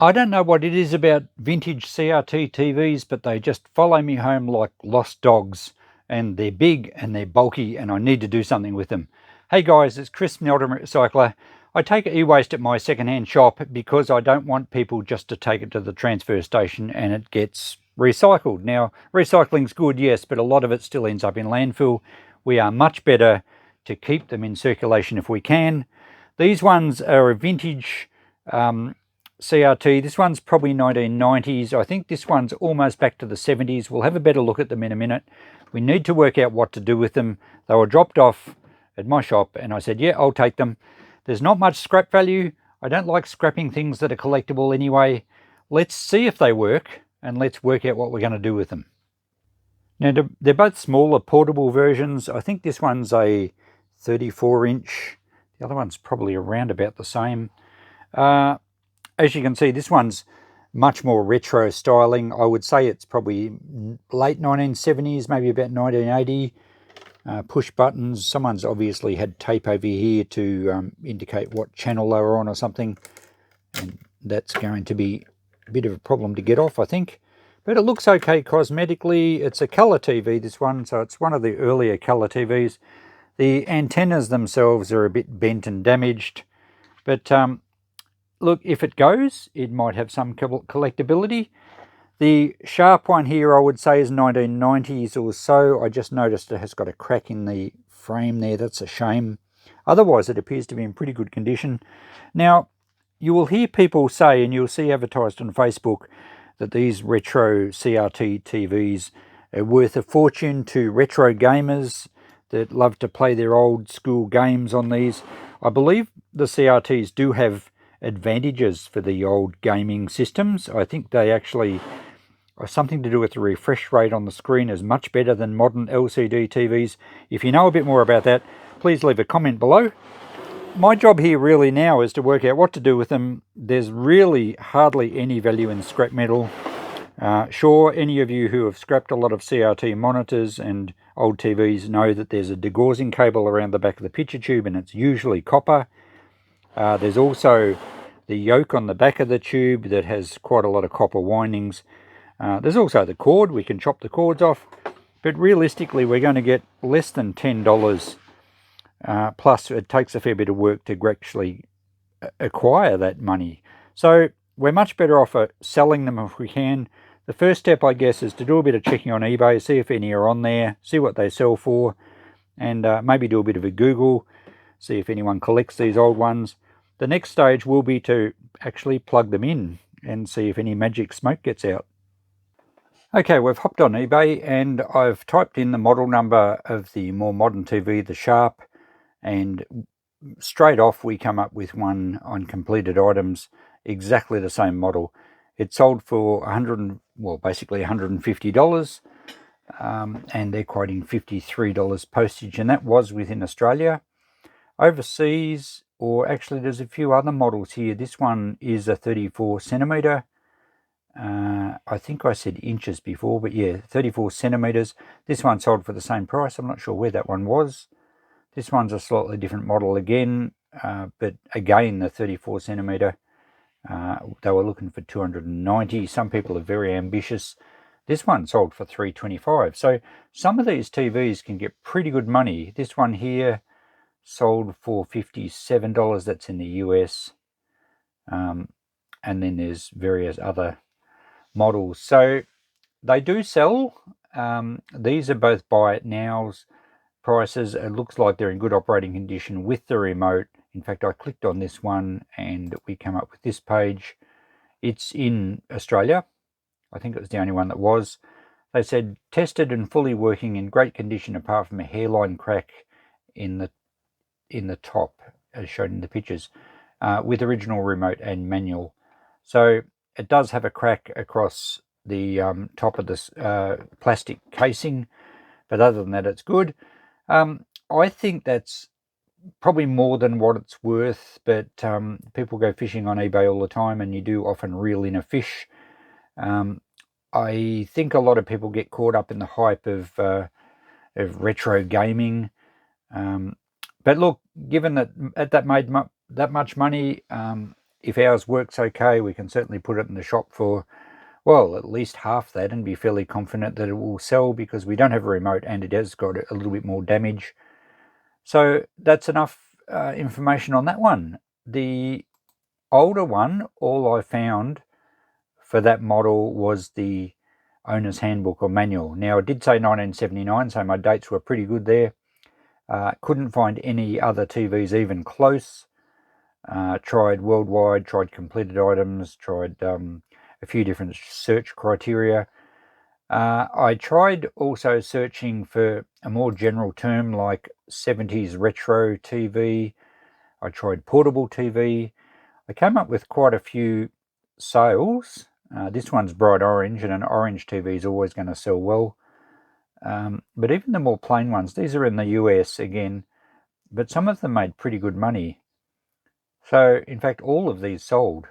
I don't know what it is about vintage CRT TVs, but they just follow me home like lost dogs. And they're big and they're bulky and I need to do something with them. Hey guys, it's Chris from the Ultimate Recycler. I take e-waste at my second-hand shop because I don't want people just to take it to the transfer station and it gets recycled. Now, recycling's good, yes, but a lot of it still ends up in landfill. We are much better to keep them in circulation if we can. These ones are a vintage CRT. This one's probably 1990s. I think this one's almost back to the 70s. We'll have a better look at them in a minute. We need to work out what to do with them. They were dropped off at my shop and I said, yeah, I'll take them. There's not much scrap value. I don't like scrapping things that are collectible anyway. Let's see if they work and let's work out what we're going to do with them. Now, they're both smaller portable versions. I think this one's a 34-inch. The other one's probably around about the same. As you can see, this one's much more retro styling. I would say it's probably late 1970s, maybe about 1980. Push buttons. Someone's obviously had tape over here to indicate what channel they were on or something. And that's going to be a bit of a problem to get off, I think. But it looks okay cosmetically. It's a colour TV, this one, so it's one of the earlier colour TVs. The antennas themselves are a bit bent and damaged. But look, if it goes, it might have some collectability. The sharp one here, I would say, is 1990s or so. I just noticed it has got a crack in the frame there. That's a shame. Otherwise, it appears to be in pretty good condition. Now, you will hear people say, and you'll see advertised on Facebook, that these retro CRT TVs are worth a fortune to retro gamers that love to play their old school games on these. I believe the CRTs do have advantages for the old gaming systems. I think they actually are something to do with the refresh rate on the screen is much better than modern LCD TVs. If you know a bit more about that, please leave a comment below. My job here really now is to work out what to do with them. There's really hardly any value in scrap metal. Sure, any of you who have scrapped a lot of CRT monitors and old TVs know that there's a degaussing cable around the back of the picture tube and it's usually copper. There's also the yoke on the back of the tube that has quite a lot of copper windings. There's also the cord. We can chop the cords off. But realistically, we're going to get less than $10. Plus, it takes a fair bit of work to actually acquire that money. So we're much better off selling them if we can. The first step, I guess, is to do a bit of checking on eBay, see if any are on there, see what they sell for, and maybe do a bit of a Google, see if anyone collects these old ones. The next stage will be to actually plug them in and see if any magic smoke gets out. Okay, we've hopped on eBay and I've typed in the model number of the more modern TV, the Sharp, and straight off we come up with one on completed items, exactly the same model. It sold for basically $150, and they're quoting $53 postage, and that was within Australia. Overseas, or actually there's a few other models here. This one is a 34 centimeter. I think I said inches before, but yeah, 34 centimeters. This one sold for the same price. I'm not sure where that one was. This one's a slightly different model again, but again, the 34 centimeter. They were looking for $290. Some people are very ambitious. This one sold for $325. So some of these TVs can get pretty good money. This one here sold for $57. That's in the US. And then there's various other models. So they do sell. These are both buy it nows prices. It looks like they're in good operating condition with the remote. In fact, I clicked on this one and we come up with this page. It's in Australia. I think it was the only one that was. They said tested and fully working in great condition apart from a hairline crack in the top, as shown in the pictures, with original remote and manual. So it does have a crack across the top of this plastic casing, but other than that, it's good. I think that's probably more than what it's worth, but people go fishing on eBay all the time, and you do often reel in a fish. I think a lot of people get caught up in the hype of retro gaming. But look, given that at that much money, if ours works okay, we can certainly put it in the shop for, well, at least half that and be fairly confident that it will sell, because we don't have a remote and it has got a little bit more damage. So that's enough information on that one. The older one, all I found for that model was the owner's handbook or manual. Now, it did say 1979, so my dates were pretty good there. Couldn't find any other TVs even close. Tried worldwide, tried completed items, tried a few different search criteria. I tried also searching for a more general term like 70s retro TV. I tried portable TV. I came up with quite a few sales. This one's bright orange, and an orange TV is always going to sell well. But even the more plain ones, these are in the US again, but some of them made pretty good money. So, in fact, all of these sold.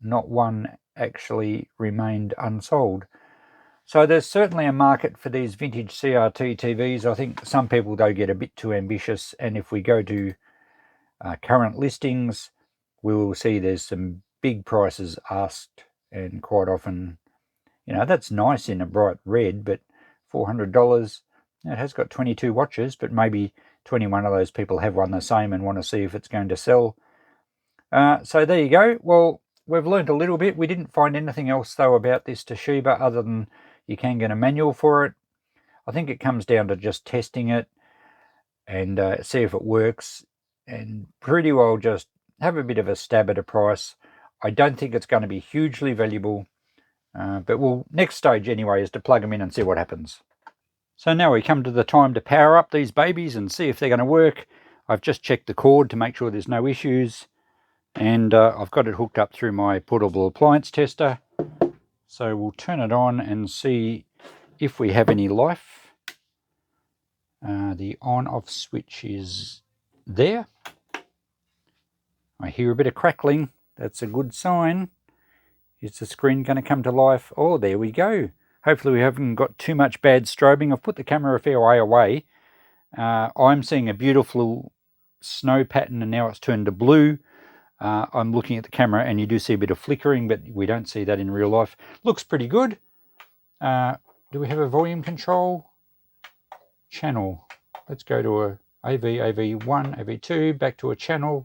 Not one actually remained unsold. So there's certainly a market for these vintage CRT TVs. I think some people, though, get a bit too ambitious, and if we go to current listings, we will see there's some big prices asked, and quite often, you know, that's nice in a bright red, but $400, it has got 22 watches, but maybe 21 of those people have one the same and want to see if it's going to sell. So there you go. Well, we've learned a little bit. We didn't find anything else, though, about this Toshiba other than you can get a manual for it. I think it comes down to just testing it and see if it works, and pretty well just have a bit of a stab at a price. I don't think it's going to be hugely valuable, but next stage anyway is to plug them in and see what happens. So now we come to the time to power up these babies and see if they're going to work. I've just checked the cord to make sure there's no issues. And I've got it hooked up through my portable appliance tester. So we'll turn it on and see if we have any life. The on-off switch is there. I hear a bit of crackling. That's a good sign. Is the screen going to come to life? Oh, there we go. Hopefully we haven't got too much bad strobing. I've put the camera a fair way away. I'm seeing a beautiful snow pattern, and now it's turned to blue. I'm looking at the camera and you do see a bit of flickering, but we don't see that in real life. Looks pretty good. Do we have a volume control? Channel. Let's go to a AV, AV1, AV2, back to a channel.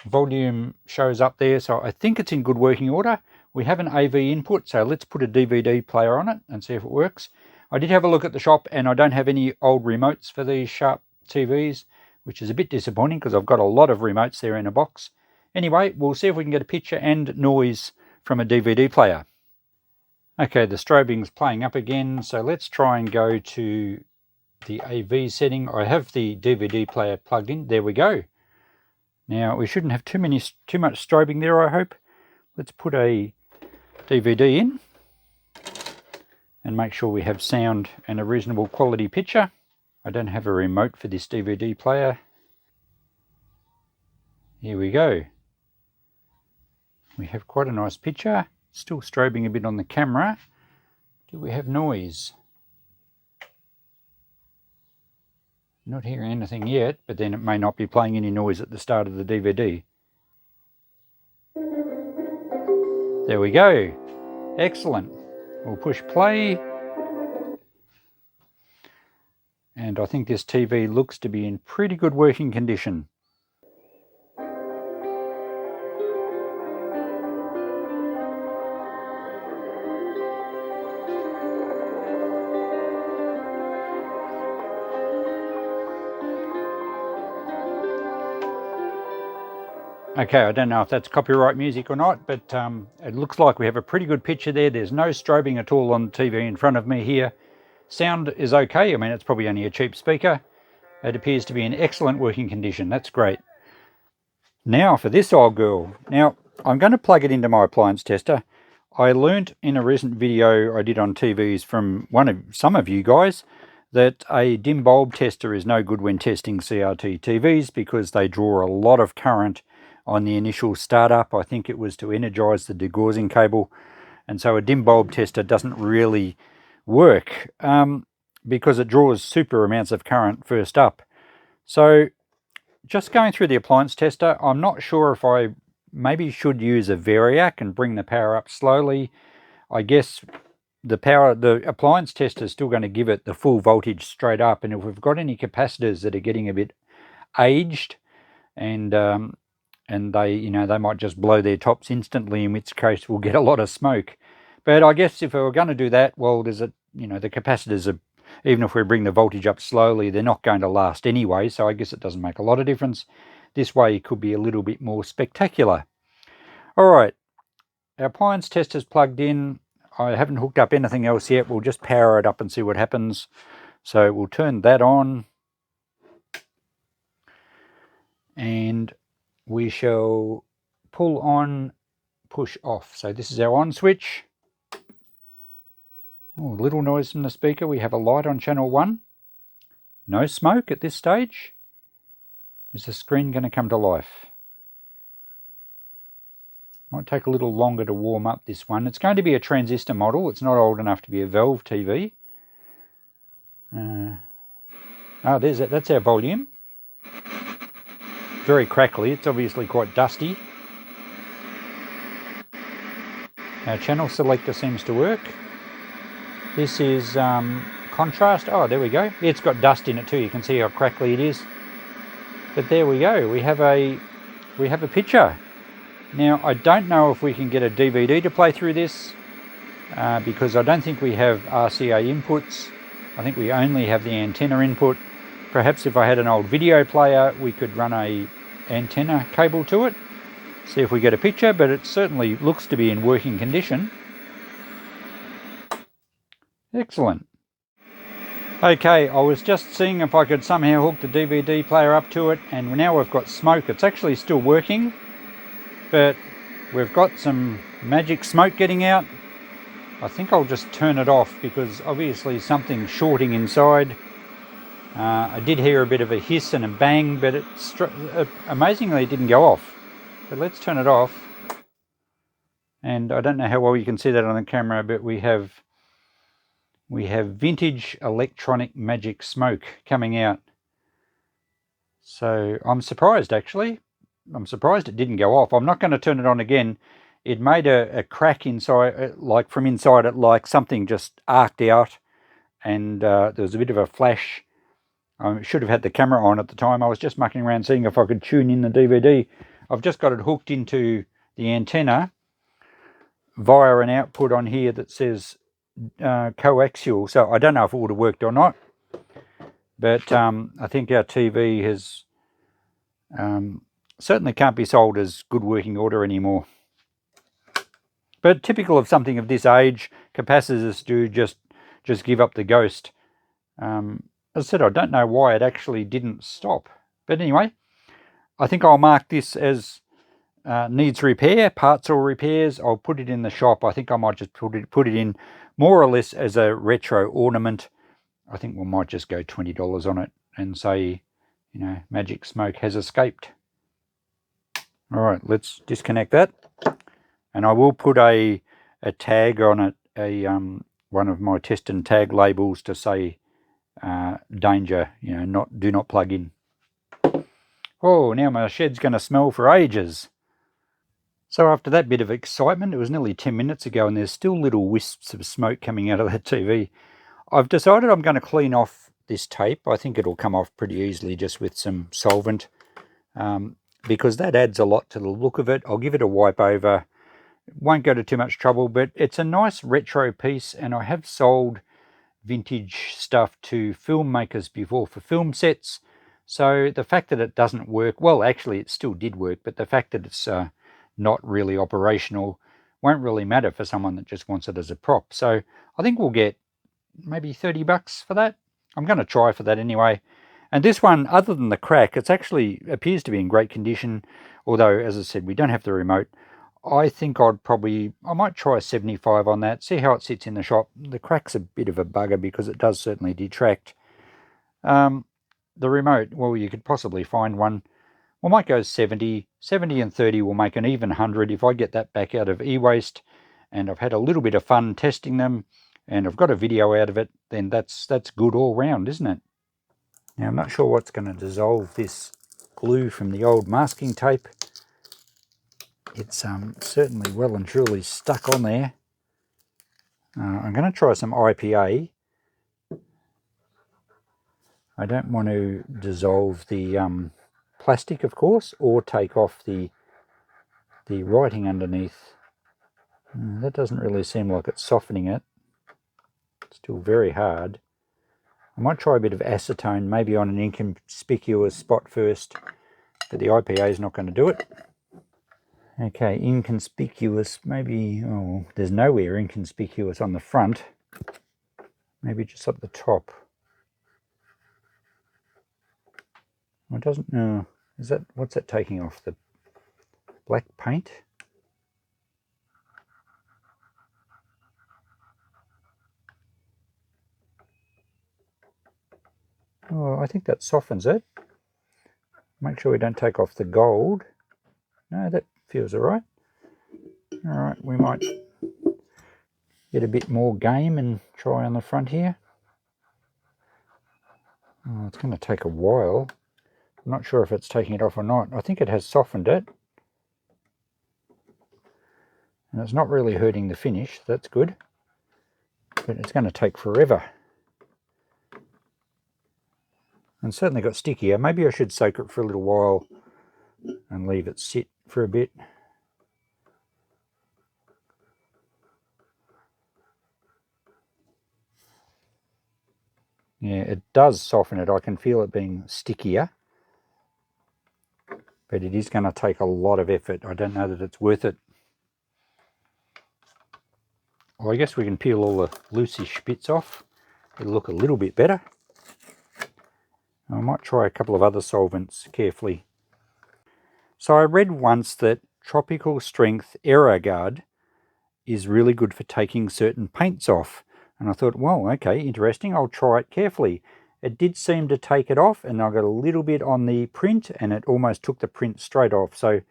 Volume shows up there, so I think it's in good working order. We have an AV input, so let's put a DVD player on it and see if it works. I did have a look at the shop, and I don't have any old remotes for these Sharp TVs, which is a bit disappointing because I've got a lot of remotes there in a box. Anyway, we'll see if we can get a picture and noise from a DVD player. Okay, the strobing's playing up again, so let's try and go to the AV setting. I have the DVD player plugged in. There we go. Now, we shouldn't have too much strobing there, I hope. Let's put a DVD in and make sure we have sound and a reasonable quality picture. I don't have a remote for this DVD player. Here we go. We have quite a nice picture. Still strobing a bit on the camera. Do we have noise? Not hearing anything yet, but then it may not be playing any noise at the start of the DVD. There we go. Excellent. We'll push play. And I think this TV looks to be in pretty good working condition. Okay, I don't know if that's copyright music or not, but it looks like we have a pretty good picture there. There's no strobing at all on the TV in front of me here. Sound is okay. I mean, it's probably only a cheap speaker. It appears to be in excellent working condition. That's great. Now for this old girl. Now, I'm going to plug it into my appliance tester. I learnt in a recent video I did on TVs from some of you guys that a dim bulb tester is no good when testing CRT TVs because they draw a lot of current on the initial startup. I think it was to energize the degaussing cable, and so a dim bulb tester doesn't really work because it draws super amounts of current first up. So just going through the appliance tester, I'm not sure if I maybe should use a variac and bring the power up slowly. I guess the appliance tester is still going to give it the full voltage straight up, and if we've got any capacitors that are getting a bit aged and they they might just blow their tops instantly, in which case we'll get a lot of smoke. But I guess if we were going to do that, well, there's the capacitors are, even if we bring the voltage up slowly, they're not going to last anyway, so I guess it doesn't make a lot of difference. This way it could be a little bit more spectacular. All right, our appliance test is plugged in. I haven't hooked up anything else yet. We'll just power it up and see what happens. So we'll turn that on, and we shall pull on, push off. So this is our on switch. Oh, little noise from the speaker. We have a light on channel 1. No smoke at this stage. Is the screen going to come to life? Might take a little longer to warm up this one. It's going to be a transistor model. It's not old enough to be a valve TV. There's it. That's our volume. Very crackly. It's obviously quite dusty. Our channel selector seems to work. This is contrast. Oh, there we go. It's got dust in it too. You can see how crackly it is. But there we go. We have a picture. Now, I don't know if we can get a DVD to play through this because I don't think we have RCA inputs. I think we only have the antenna input. Perhaps if I had an old video player, we could run a antenna cable to it, see if we get a picture, but it certainly looks to be in working condition. Excellent. Okay, I was just seeing if I could somehow hook the DVD player up to it, and now we've got smoke. It's actually still working, but we've got some magic smoke getting out. I think I'll just turn it off because obviously something's shorting inside. I did hear a bit of a hiss and a bang, but amazingly it didn't go off. But let's turn it off. And I don't know how well you can see that on the camera, but we have vintage electronic magic smoke coming out. So I'm surprised, actually. I'm surprised it didn't go off. I'm not going to turn it on again. It made a crack inside, like from inside it, like something just arced out, and there was a bit of a flash. I should have had the camera on at the time. I was just mucking around seeing if I could tune in the DVD. I've just got it hooked into the antenna via an output on here that says coaxial, so I don't know if it would have worked or not, but I think our TV has certainly can't be sold as good working order anymore. But typical of something of this age, capacitors do just give up the ghost. As I said, I don't know why it actually didn't stop, but anyway, I think I'll mark this as needs repair, parts or repairs. I'll put it in the shop. I think I might just put it in more or less as a retro ornament. I think we might just go $20 on it and say, magic smoke has escaped. All right, let's disconnect that. And I will put a tag on it, one of my test and tag labels to say danger, do not plug in. Oh, now my shed's going to smell for ages. So after that bit of excitement, it was nearly 10 minutes ago and there's still little wisps of smoke coming out of that TV. I've decided I'm going to clean off this tape. I think it'll come off pretty easily just with some solvent, because that adds a lot to the look of it. I'll give it a wipe over. It won't go to too much trouble, but it's a nice retro piece, and I have sold vintage stuff to filmmakers before for film sets. So the fact that it doesn't work, well, actually it still did work, but the fact that it's not really operational won't really matter for someone that just wants it as a prop. So I think we'll get maybe $30 for that. I'm going to try for that anyway. And this one, other than the crack, it actually appears to be in great condition, although, as I said, we don't have the remote. I think I might try a 75 on that, see how it sits in the shop. The crack's a bit of a bugger because it does certainly detract. The remote, well, you could possibly find one. We might go 70 and 30 will make an even 100 if I get that back out of e-waste, and I've had a little bit of fun testing them, and I've got a video out of it, then that's good all round, isn't it? Now, I'm not sure what's going to dissolve this glue from the old masking tape. it's certainly well and truly stuck on there. I'm going to try some IPA. I don't want to dissolve the plastic, of course, or take off the writing underneath. That doesn't really seem like it's softening it. It's still very hard. I might try a bit of acetone, maybe on an inconspicuous spot first, but the IPA is not going to do it. Okay, inconspicuous, maybe, oh, there's nowhere inconspicuous on the front. Maybe just up the top. It doesn't, no, is that, what's that taking off? The black paint? Oh, I think that softens it. Make sure we don't take off the gold. No, that feels all right. All right, we might get a bit more game and try on the front here. Oh, it's going to take a while. I'm not sure if it's taking it off or not. I think it has softened it. And it's not really hurting the finish. That's good. But it's going to take forever. And certainly got stickier. Maybe I should soak it for a little while and leave it sit for a bit. Yeah, it does soften it. I can feel it being stickier. But it is going to take a lot of effort. I don't know that it's worth it. Well, I guess we can peel all the loosish bits off. It'll look a little bit better. I might try a couple of other solvents carefully. So I read once that tropical strength AeroGuard is really good for taking certain paints off. And I thought, well, okay, interesting. I'll try it carefully. It did seem to take it off, and I got a little bit on the print, and it almost took the print straight off. So,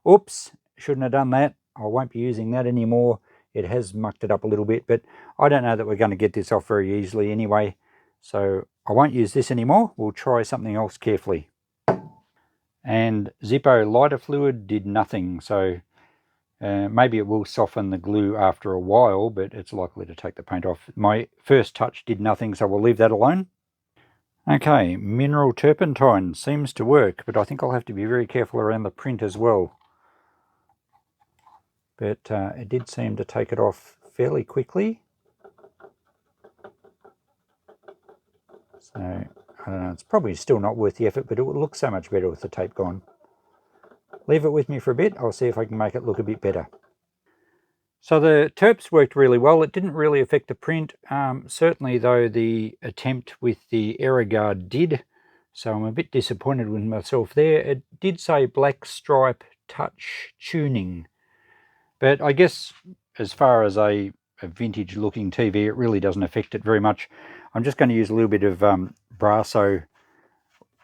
oops, shouldn't have done that. I won't be using that anymore. It has mucked it up a little bit, but I don't know that we're going to get this off very easily anyway. So I won't use this anymore. We'll try something else carefully. And Zippo lighter fluid did nothing. So maybe it will soften the glue after a while, but it's likely to take the paint off. My first touch did nothing, so we'll leave that alone. Okay, mineral turpentine seems to work, but I think I'll have to be very careful around the print as well. But it did seem to take it off fairly quickly. So, I don't know, it's probably still not worth the effort, but it would look so much better with the tape gone. Leave it with me for a bit. I'll see if I can make it look a bit better. So the terps worked really well. It didn't really affect the print. Certainly, though, the attempt with the AeroGuard did. So I'm a bit disappointed with myself there. It did say black stripe touch tuning. But I guess as far as a vintage looking TV, it really doesn't affect it very much. I'm just going to use a little bit of Brasso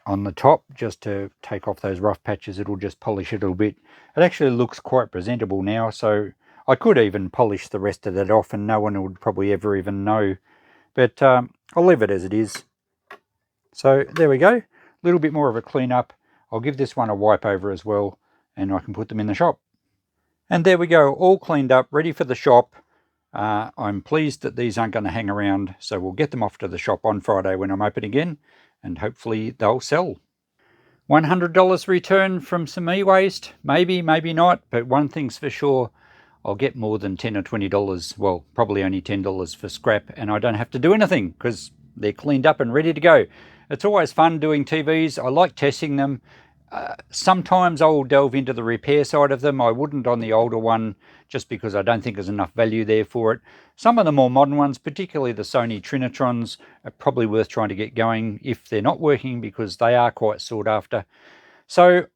on the top just to take off those rough patches. It'll just polish it a little bit. It actually looks quite presentable now, so I could even polish the rest of that off and no one would probably ever even know. But I'll leave it as it is. So there we go. A little bit more of a clean up. I'll give this one a wipe over as well, and I can put them in the shop. And there we go, all cleaned up, ready for the shop. I'm pleased that these aren't going to hang around, so we'll get them off to the shop on Friday when I'm open again, and hopefully they'll sell. $100 return from some e-waste, maybe, maybe not, but one thing's for sure, I'll get more than $10 or $20, well, probably only $10 for scrap, and I don't have to do anything because they're cleaned up and ready to go. It's always fun doing TVs. I like testing them. Sometimes I'll delve into the repair side of them. I wouldn't on the older one just because I don't think there's enough value there for it. Some of the more modern ones, particularly the Sony Trinitrons, are probably worth trying to get going if they're not working because they are quite sought after. So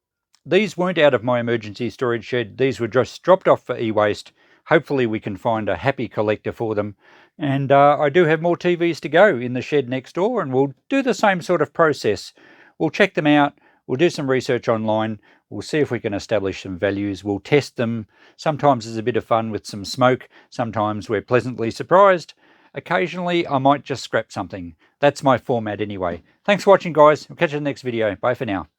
these weren't out of my emergency storage shed. These were just dropped off for e-waste. Hopefully we can find a happy collector for them. And I do have more TVs to go in the shed next door, and we'll do the same sort of process. We'll check them out. We'll do some research online. We'll see if we can establish some values. We'll test them. Sometimes there's a bit of fun with some smoke. Sometimes we're pleasantly surprised. Occasionally, I might just scrap something. That's my format anyway. Thanks for watching, guys. I'll catch you in the next video. Bye for now.